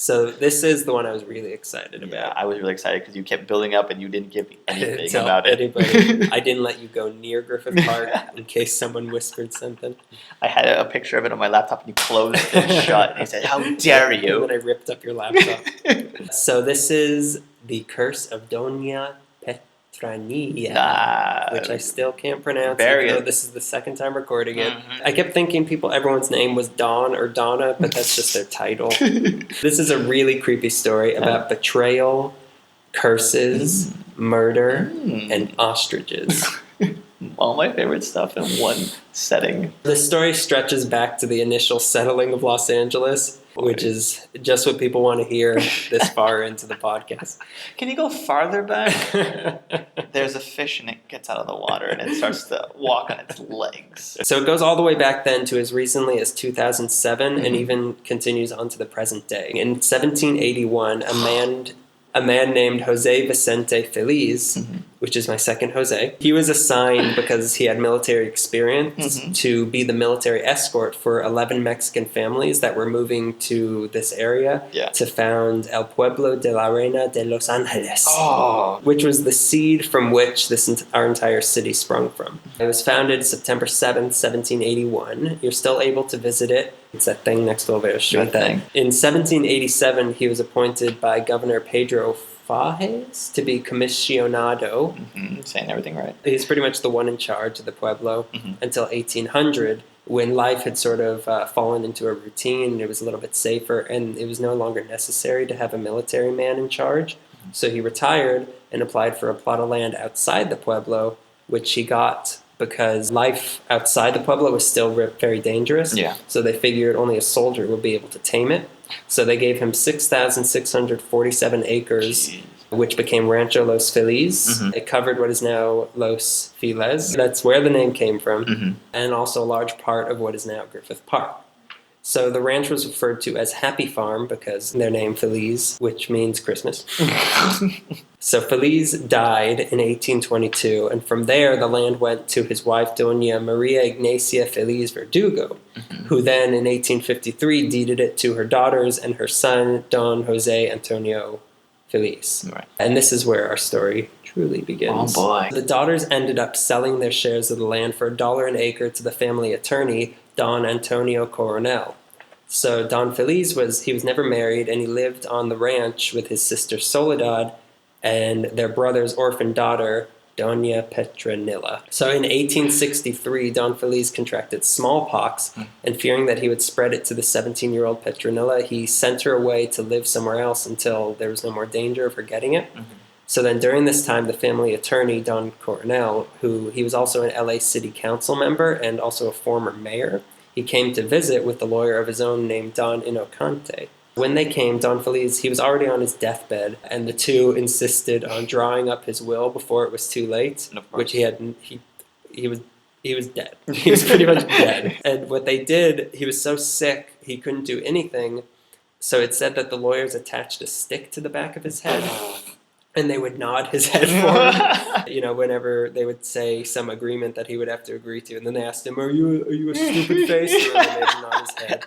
So this is the one I was really excited about. Yeah, I was really excited because you kept building up and you didn't give me anything Tell about it. anybody. I didn't let you go near Griffith Park in case someone whispered something. I had a picture of it on my laptop and you closed it shut and you said, "How dare you?" And then I ripped up your laptop. So this is The Curse of Doña Petronilla, which I still can't pronounce, even though this is the second time recording it. Mm-hmm. I kept thinking everyone's name was Dawn or Donna, but that's just their title. This is a really creepy story about betrayal, curses, murder, and ostriches. All my favorite stuff in one setting. The story stretches back to the initial settling of Los Angeles, which is just what people want to hear this far into the podcast. Can you go farther back? There's a fish and it gets out of the water and it starts to walk on its legs. So it goes all the way back then to as recently as 2007 and even continues on to the present day. In 1781, a man named Jose Vicente Feliz, which is my second Jose, he was assigned, because he had military experience, to be the military escort for 11 Mexican families that were moving to this area to found El Pueblo de la Reina de Los Angeles, which was the seed from which our entire city sprung from. It was founded September 7th, 1781. You're still able to visit it. It's that thing next to Olvera Street. In 1787, he was appointed by Governor Pedro Fages to be comisionado. Saying everything right. He's pretty much the one in charge of the Pueblo until 1800, when life had sort of fallen into a routine. It was a little bit safer, and it was no longer necessary to have a military man in charge. So he retired and applied for a plot of land outside the Pueblo, which he got because life outside the Pueblo was still very dangerous. So they figured only a soldier would be able to tame it. So they gave him 6,647 acres, which became Rancho Los Feliz. It covered what is now Los Feliz. That's where the name came from, and also a large part of what is now Griffith Park. So the ranch was referred to as Happy Farm because their name Feliz, which means Christmas. So Feliz died in 1822, and from there the land went to his wife Doña Maria Ignacia Feliz Verdugo, who then in 1853 deeded it to her daughters and her son Don Jose Antonio Feliz. And this is where our story truly begins. Oh boy. The daughters ended up selling their shares of the land for $1 an acre to the family attorney, Don Antonio Coronel. So Don Feliz was never married, and he lived on the ranch with his sister Soledad and their brother's orphan daughter, Doña Petronilla. So in 1863, Don Feliz contracted smallpox, and fearing that he would spread it to the 17-year-old Petronilla, he sent her away to live somewhere else until there was no more danger of her getting it. So then during this time, the family attorney, Don Coronel, he was also an LA City Council member and also a former mayor, he came to visit with the lawyer of his own named Don Inocante. When they came, Don Feliz, he was already on his deathbed, and the two insisted on drawing up his will before it was too late, which he was dead. He was pretty much dead. And what they did, he was so sick, he couldn't do anything, so it said that the lawyers attached a stick to the back of his head, and they would nod his head for him, whenever they would say some agreement that he would have to agree to. And then they asked him, are you a stupid face? And then they would nod his head.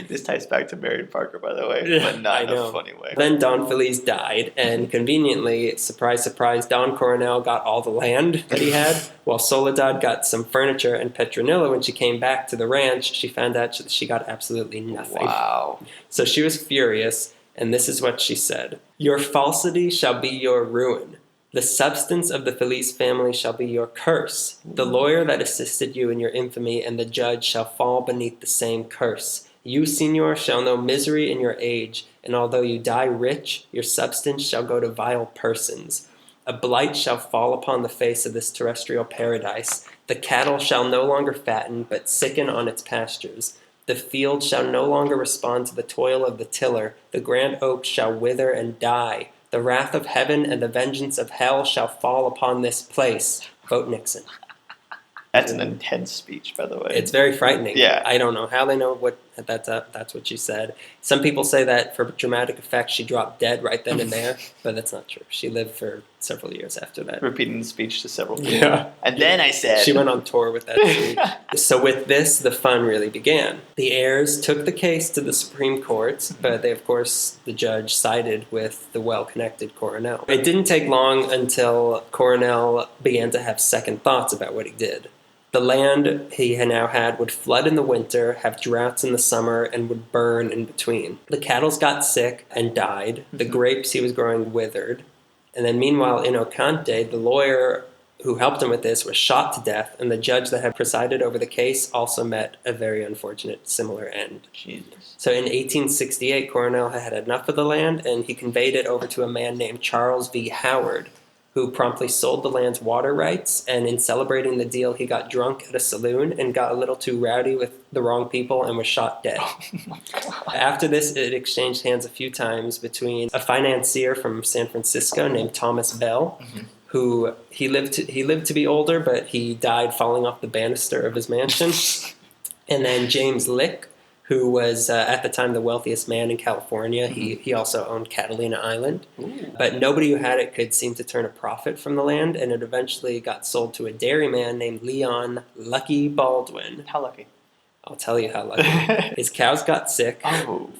This ties back to Marion Parker, by the way, but not in a funny way. Then Don Feliz died, and conveniently, surprise, surprise, Don Coronel got all the land that he had, while Soledad got some furniture, and Petronilla, when she came back to the ranch, she found out that she got absolutely nothing. Wow. So she was furious, and this is what she said. Your falsity shall be your ruin. The substance of the Feliz family shall be your curse. The lawyer that assisted you in your infamy and the judge shall fall beneath the same curse. You, senor, shall know misery in your age, and although you die rich, your substance shall go to vile persons. A blight shall fall upon the face of this terrestrial paradise. The cattle shall no longer fatten, but sicken on its pastures. The field shall no longer respond to the toil of the tiller. The grand oak shall wither and die. The wrath of heaven and the vengeance of hell shall fall upon this place. Vote Nixon. That's an intense speech, by the way. It's very frightening. Yeah. I don't know how they know what That's what she said. Some people say that for dramatic effect, she dropped dead right then and there, but that's not true. She lived for several years after that. Repeating the speech to several people. Yeah. And then I said... She went on tour with that speech. So with this, the fun really began. The heirs took the case to the Supreme Court, but they, of course, the judge sided with the well-connected Coronel. It didn't take long until Coronel began to have second thoughts about what he did. The land he now had would flood in the winter, have droughts in the summer, and would burn in between. The cattle got sick and died. The grapes he was growing withered. And then meanwhile, in Chaunted, the lawyer who helped him with this was shot to death, and the judge that had presided over the case also met a very unfortunate similar end. Jesus. So in 1868, Coronel had enough of the land, and he conveyed it over to a man named Charles V. Howard, who promptly sold the land's water rights, and in celebrating the deal, he got drunk at a saloon and got a little too rowdy with the wrong people and was shot dead. Oh my God. After this, it exchanged hands a few times between a financier from San Francisco named Thomas Bell, who he lived to be older, but he died falling off the banister of his mansion, and then James Lick, who was at the time the wealthiest man in California. He also owned Catalina Island. Ooh. But nobody who had it could seem to turn a profit from the land, and it eventually got sold to a dairyman named Leon Lucky Baldwin. How lucky. I'll tell you how lucky. His cows got sick,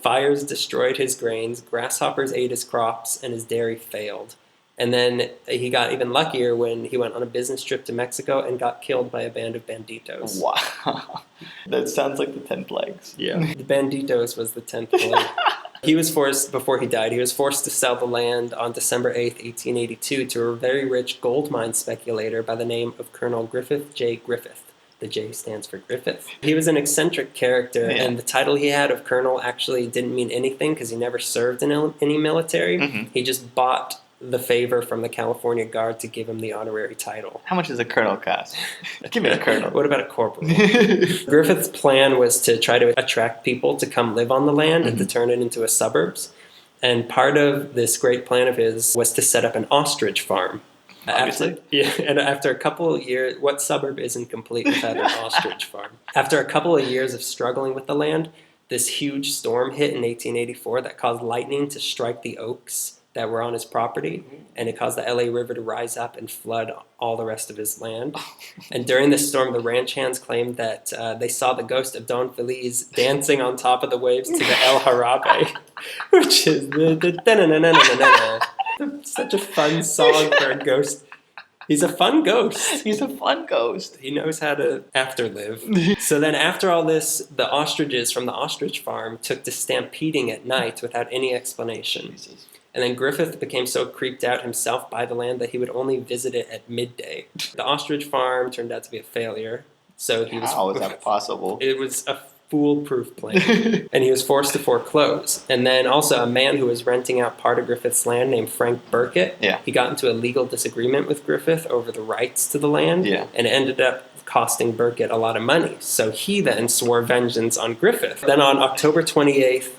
fires destroyed his grains, grasshoppers ate his crops, and his dairy failed. And then he got even luckier when he went on a business trip to Mexico and got killed by a band of banditos. Wow. That sounds like the 10 plagues. Yeah. The banditos was the 10th plague. He was forced, before he died, he was forced to sell the land on December 8th, 1882 to a very rich gold mine speculator by the name of Colonel Griffith J. Griffith. The J stands for Griffith. He was an eccentric character, and the title he had of colonel actually didn't mean anything because he never served in any military. He just bought the favor from the California Guard to give him the honorary title. How much does a colonel cost? Give me a colonel. What about a corporal? Griffith's plan was to try to attract people to come live on the land and to turn it into a suburbs. And part of this great plan of his was to set up an ostrich farm. Obviously. And after a couple of years, what suburb isn't complete without an ostrich farm? After a couple of years of struggling with the land, this huge storm hit in 1884 that caused lightning to strike the oaks that were on his property, and it caused the LA River to rise up and flood all the rest of his land. And during this storm, the ranch hands claimed that they saw the ghost of Don Feliz dancing on top of the waves to the El Jarabe, which is the such a fun song for a ghost. He's a fun ghost. He's a fun ghost. He knows how to afterlive. So then after all this, the ostriches from the ostrich farm took to stampeding at night without any explanation. Jesus. And then Griffith became so creeped out himself by the land that he would only visit it at midday. The ostrich farm turned out to be a failure. So he was. How is that possible? It was a foolproof plan. And he was forced to foreclose. And then also a man who was renting out part of Griffith's land named Frank Burkett. Yeah. He got into a legal disagreement with Griffith over the rights to the land. Yeah. And it ended up costing Burkett a lot of money. So he then swore vengeance on Griffith. Then on October 28th,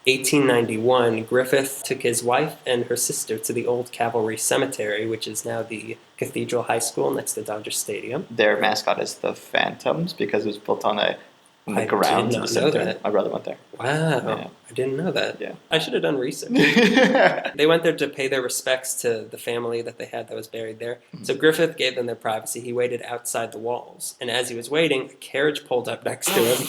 1891, Griffith took his wife and her sister to the old Cavalry Cemetery, which is now the Cathedral High School next to Dodger Stadium. Their mascot is the Phantoms because it was built on the grounds of the cemetery. My brother went there. Wow, Yeah. I didn't know that. Yeah. I should have done research. They went there to pay their respects to the family that they had that was buried there. So Griffith gave them their privacy. He waited outside the walls. And as he was waiting, a carriage pulled up next to him.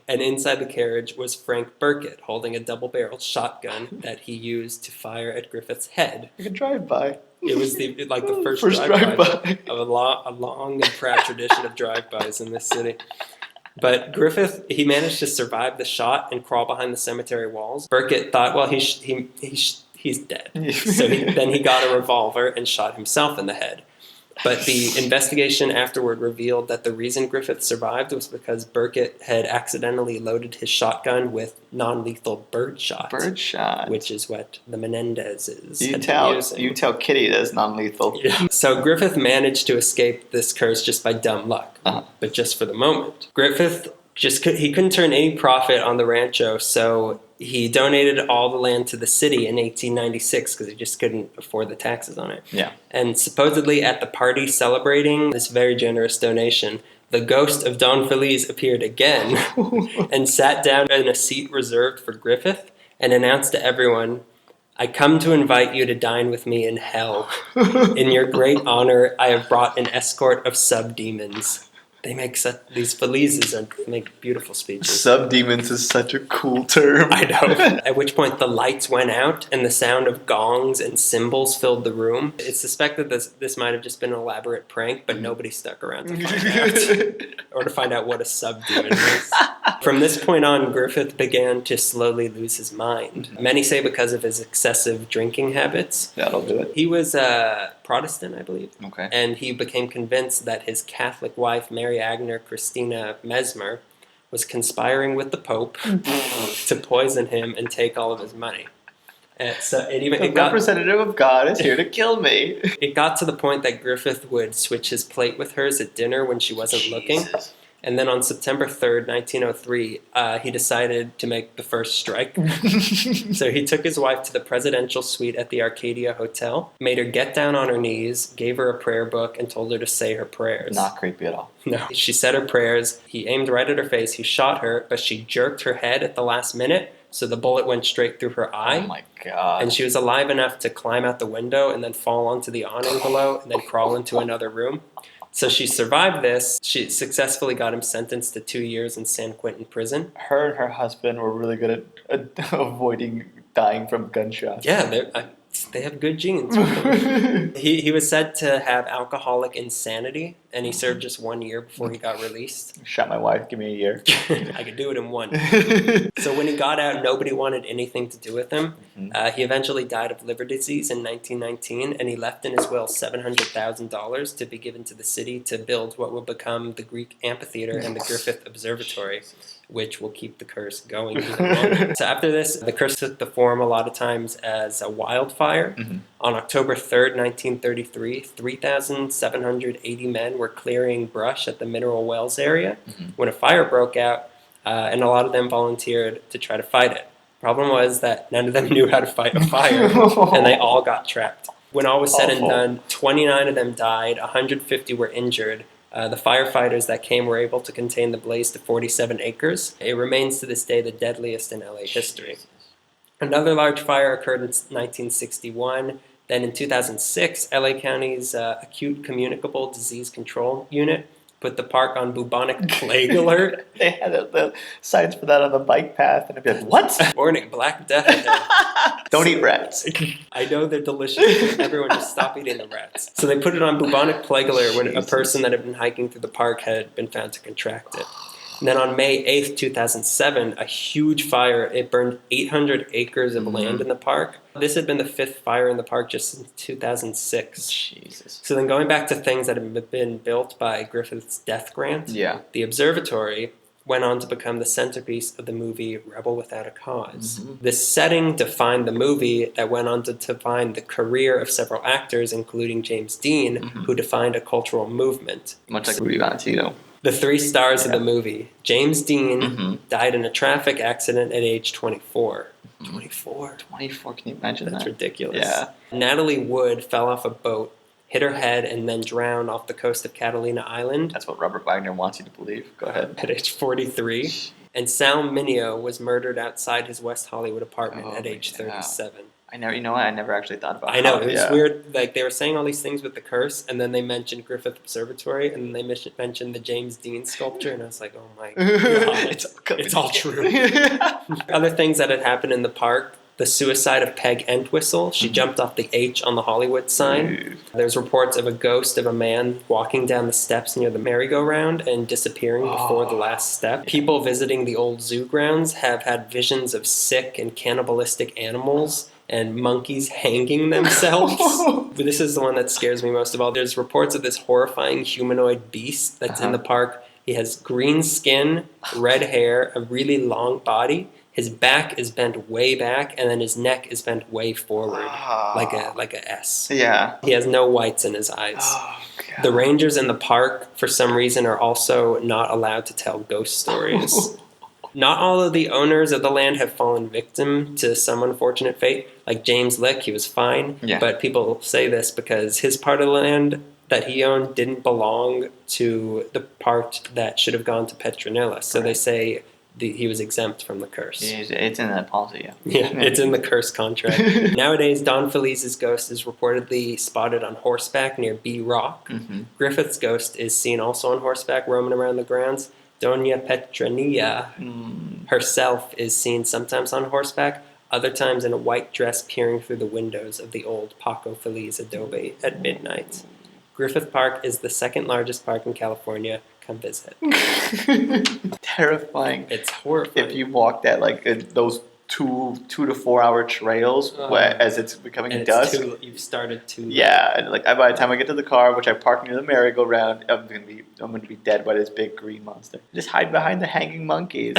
And inside the carriage was Frank Burkett holding a double-barreled shotgun that he used to fire at Griffith's head. Like a drive-by. It was the first drive-by of a long and proud tradition of drive-bys in this city. But Griffith, he managed to survive the shot and crawl behind the cemetery walls. Burkett thought, well, he's dead. So then he got a revolver and shot himself in the head. But the investigation afterward revealed that the reason Griffith survived was because Burkett had accidentally loaded his shotgun with non-lethal birdshot. Birdshot. Which is what the Menendezes You had tell been using. you tell Kitty that's non-lethal. Yeah. So Griffith managed to escape this curse just by dumb luck, but just for the moment. Griffith he couldn't turn any profit on the rancho, so he donated all the land to the city in 1896 because he just couldn't afford the taxes on it. Yeah. And supposedly at the party celebrating this very generous donation, the ghost of Don Feliz appeared again and sat down in a seat reserved for Griffith and announced to everyone, "I come to invite you to dine with me in hell. In your great honor, I have brought an escort of sub-demons." They make these Felizes and make beautiful speeches. Sub-demons is such a cool term. I know. At which point the lights went out and the sound of gongs and cymbals filled the room. It's suspected this might have just been an elaborate prank, but nobody stuck around to find out. Or to find out what a sub-demon was. From this point on, Griffith began to slowly lose his mind. Many say because of his excessive drinking habits. That'll do it. He was Protestant, I believe. Okay. And he became convinced that his Catholic wife, Mary Agner Christina Mesmer, was conspiring with the Pope to poison him and take all of his money. The representative of God is here to kill me. It got to the point that Griffith would switch his plate with hers at dinner when she wasn't looking. And then on September 3rd, 1903, he decided to make the first strike. So he took his wife to the presidential suite at the Arcadia Hotel, made her get down on her knees, gave her a prayer book, and told her to say her prayers. Not creepy at all. No. She said her prayers. He aimed right at her face. He shot her, but she jerked her head at the last minute, so the bullet went straight through her eye. Oh my God. And she was alive enough to climb out the window and then fall onto the awning below and then crawl into another room. So she survived this. She successfully got him sentenced to 2 years in San Quentin prison. Her and her husband were really good at avoiding dying from gunshots. Yeah, they have good genes. He was said to have alcoholic insanity, and he served just 1 year before he got released. Shot my wife, give me a year. I could do it in one. So when he got out, nobody wanted anything to do with him. He eventually died of liver disease in 1919, and he left in his will $700,000 to be given to the city to build what will become the Greek Amphitheater and the Griffith Observatory, which will keep the curse going even longer. So after this, the curse took the form a lot of times as a wildfire. On October 3rd, 1933, 3,780 men were clearing brush at the Mineral Wells area when a fire broke out, and a lot of them volunteered to try to fight it. Problem was that none of them knew how to fight a fire, and they all got trapped. When all was said and done, 29 of them died, 150 were injured. The firefighters that came were able to contain the blaze to 47 acres. It remains to this day the deadliest in LA history. Another large fire occurred in 1961. Then in 2006, LA County's Acute Communicable Disease Control Unit put the park on bubonic plague alert. They had the signs for that on the bike path, and I'd be like, what? Warning, Black Death ahead. Don't eat rats. I know they're delicious. Everyone just stop eating the rats. So they put it on bubonic plague alert when a person that had been hiking through the park had been found to contract it. And then on May 8th, 2007, a huge fire, it burned 800 acres of land in the park. This had been the 5th fire in the park just since 2006. Jesus. So then going back to things that have been built by Griffith's death grant, the observatory went on to become the centerpiece of the movie Rebel Without a Cause. This setting defined the movie that went on to define the career of several actors, including James Dean, who defined a cultural movement. Much like Rudy Valentino. The 3 stars of the movie. James Dean died in a traffic accident at age 24. 24? 24, can you imagine that? That's ridiculous. Yeah. Natalie Wood fell off a boat, hit her head, and then drowned off the coast of Catalina Island. That's what Robert Wagner wants you to believe. Go ahead. At age 43. And Sal Mineo was murdered outside his West Hollywood apartment at age 37. I never actually thought about I know, it was weird. Like, they were saying all these things with the curse, and then they mentioned Griffith Observatory, and then they mentioned the James Dean sculpture, and I was like, oh my God, it's all true. Other things that had happened in the park, the suicide of Peg Entwistle. She jumped off the H on the Hollywood sign. There's reports of a ghost of a man walking down the steps near the merry-go-round and disappearing before the last step. People visiting the old zoo grounds have had visions of sick and cannibalistic animals and monkeys hanging themselves. This is the one that scares me most of all. There's reports of this horrifying humanoid beast that's in the park. He has green skin, red hair, a really long body. His back is bent way back, and then his neck is bent way forward, like a S. Yeah. He has no whites in his eyes. Oh, God. The rangers in the park, for some reason, are also not allowed to tell ghost stories. Not all of the owners of the land have fallen victim to some unfortunate fate. Like James Lick, he was fine. Yeah. But people say this because his part of the land, that he owned didn't belong to the part that should have gone to Petronella. So they say he was exempt from the curse. It's in that policy, yeah. Yeah, it's in the curse contract. Nowadays, Don Felice's ghost is reportedly spotted on horseback near B Rock. Mm-hmm. Griffith's ghost is seen also on horseback roaming around the grounds. Doña Petronilla herself is seen sometimes on horseback, other times in a white dress peering through the windows of the old Paco Feliz adobe at midnight. Griffith Park is the second largest park in California. Come visit. Terrifying. It's horrifying. If you walk that those 2 to 4 hour trails as it's becoming dusk. You've started too late. Yeah, and by the time I get to the car, which I park near the merry-go-round, I'm gonna be dead by this big green monster. Just hide behind the hanging monkeys.